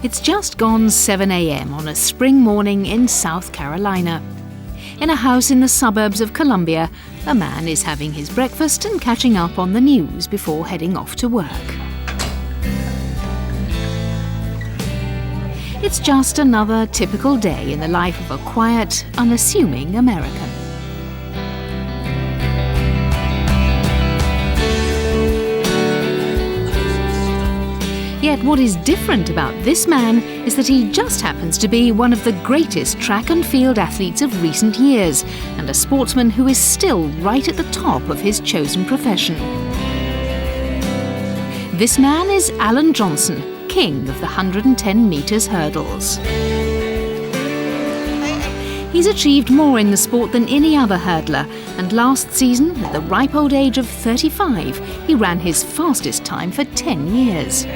It's just gone 7 a.m. on a spring morning in South Carolina. In a house in the suburbs of Columbia, a man is having his breakfast and catching up on the news before heading off to work. It's just another typical day in the life of a quiet, unassuming American. Yet what is different about this man is that he just happens to be one of the greatest track and field athletes of recent years, and a sportsman who is still right at the top of his chosen profession. This man is Alan Johnson, king of the 110 metres hurdles. He's achieved more in the sport than any other hurdler, and last season, at the ripe old age of 35, he ran his fastest time for 10 years.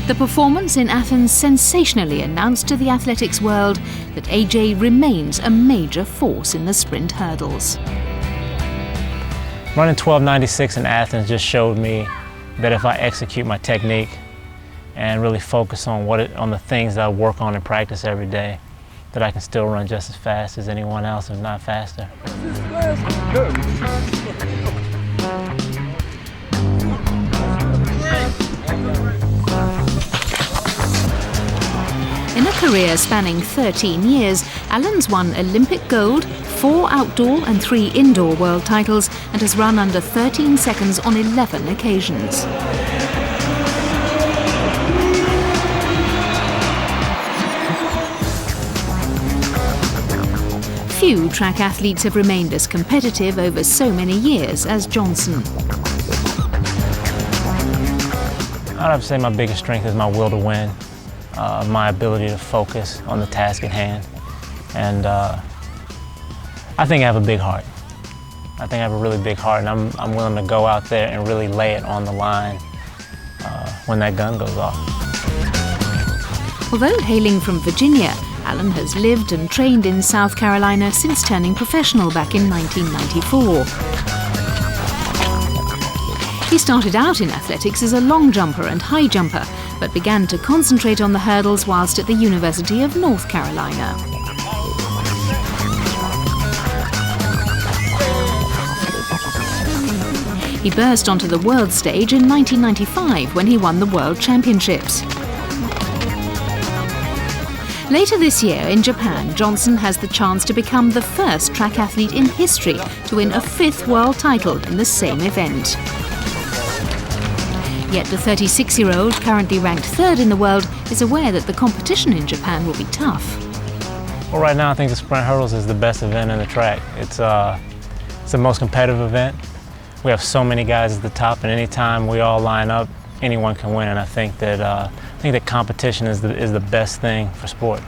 The performance in Athens sensationally announced to the athletics world that AJ remains a major force in the sprint hurdles. Running 12:96 in Athens just showed me that if I execute my technique and really focus on the things that I work on in practice every day, that I can still run just as fast as anyone else, if not faster. In a career spanning 13 years, Alan's won Olympic gold, 4 outdoor and 3 indoor world titles, and has run under 13 seconds on 11 occasions. Few track athletes have remained as competitive over so many years as Johnson. I'd have to say my biggest strength is my will to win. My ability to focus on the task at hand. And I think I have a big heart. I think I have a really big heart, and I'm willing to go out there and really lay it on the line when that gun goes off. Although hailing from Virginia, Alan has lived and trained in South Carolina since turning professional back in 1994. He started out in athletics as a long jumper and high jumper, but began to concentrate on the hurdles whilst at the University of North Carolina. He burst onto the world stage in 1995 when he won the World Championships. Later this year in Japan, Johnson has the chance to become the first track athlete in history to win a 5th world title in the same event. Yet the 36-year-old, currently ranked 3rd in the world, is aware that the competition in Japan will be tough. Well, right now I think the sprint hurdles is the best event in the track. It's the most competitive event. We have so many guys at the top, and anytime we all line up, anyone can win. And I think that competition is the best thing for sport.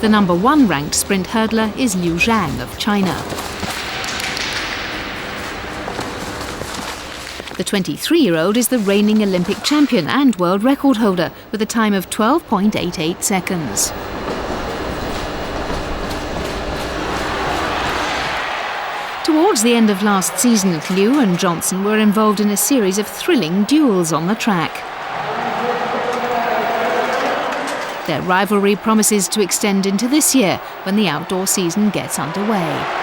The number 1 ranked sprint hurdler is Liu Zhang of China. The 23-year-old is the reigning Olympic champion and world record holder with a time of 12.88 seconds. Towards the end of last season, Liu and Johnson were involved in a series of thrilling duels on the track. Their rivalry promises to extend into this year when the outdoor season gets underway.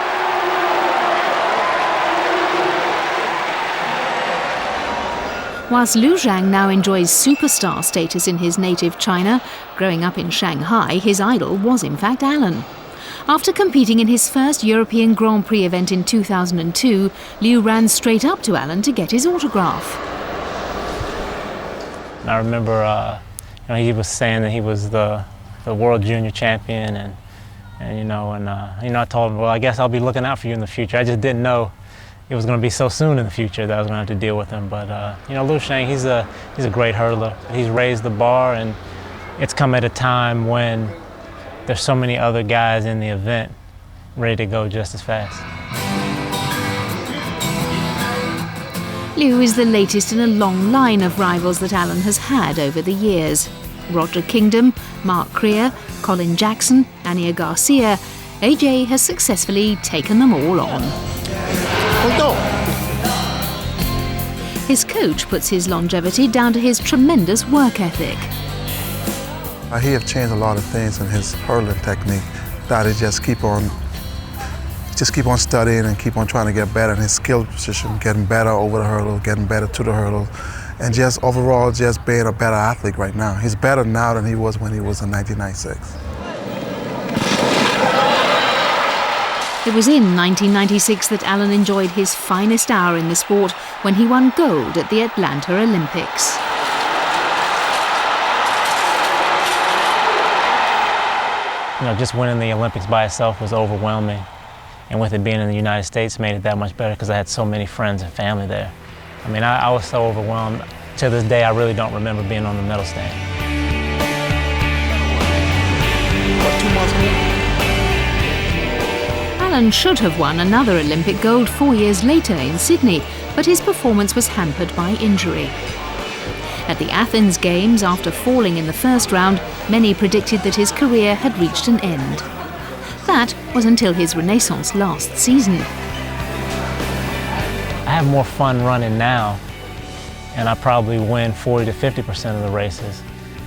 Whilst Liu Zhang now enjoys superstar status in his native China, growing up in Shanghai, his idol was in fact Alan. After competing in his first European Grand Prix event in 2002, Liu ran straight up to Alan to get his autograph. I remember he was saying that he was the world junior champion, and I told him, well, I guess I'll be looking out for you in the future. I just didn't know it was going to be so soon in the future that I was going to have to deal with him. But Liu Zhang, he's a great hurdler. He's raised the bar, and it's come at a time when there's so many other guys in the event ready to go just as fast. Liu is the latest in a long line of rivals that Alan has had over the years. Roger Kingdom, Mark Creer, Colin Jackson, Ania Garcia, AJ has successfully taken them all on. His coach puts his longevity down to his tremendous work ethic. He have changed a lot of things in his hurdling technique. That is just keep on studying and keep on trying to get better in his skill position, getting better over the hurdle, getting better to the hurdle, and just overall just being a better athlete right now. He's better now than he was when he was in 1996. It was in 1996 that Allen enjoyed his finest hour in the sport when he won gold at the Atlanta Olympics. You know, just winning the Olympics by itself was overwhelming. And with it being in the United States made it that much better because I had so many friends and family there. I mean, I was so overwhelmed. To this day, I really don't remember being on the medal stand. Allen should have won another Olympic gold 4 years later in Sydney, but his performance was hampered by injury. At the Athens Games, after falling in the first round, many predicted that his career had reached an end. That was until his renaissance last season. I have more fun running now, and I probably win 40 to 50% of the races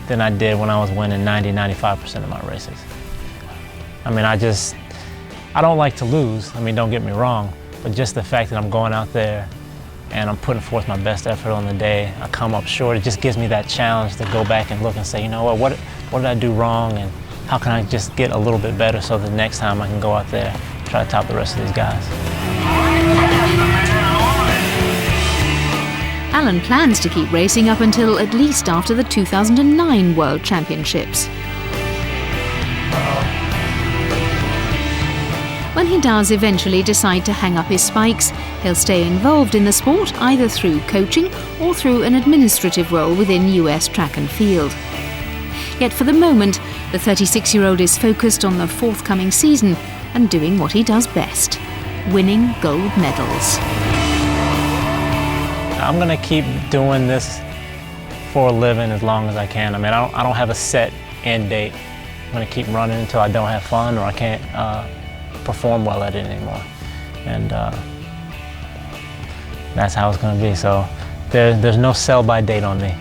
than I did when I was winning 90-95% of my races. I mean, I don't like to lose. I mean, don't get me wrong, but just the fact that I'm going out there and I'm putting forth my best effort on the day, I come up short, it just gives me that challenge to go back and look and say, you know what did I do wrong, and how can I just get a little bit better so that next time I can go out there and try to top the rest of these guys. Allen plans to keep racing up until at least after the 2009 World Championships. When he does eventually decide to hang up his spikes, he'll stay involved in the sport either through coaching or through an administrative role within US track and field. Yet for the moment, the 36-year-old is focused on the forthcoming season and doing what he does best, winning gold medals. I'm going to keep doing this for a living as long as I can. I mean, I don't have a set end date. I'm going to keep running until I don't have fun or I can't perform well at it anymore. And that's how it's going to be. So there's no sell-by date on me.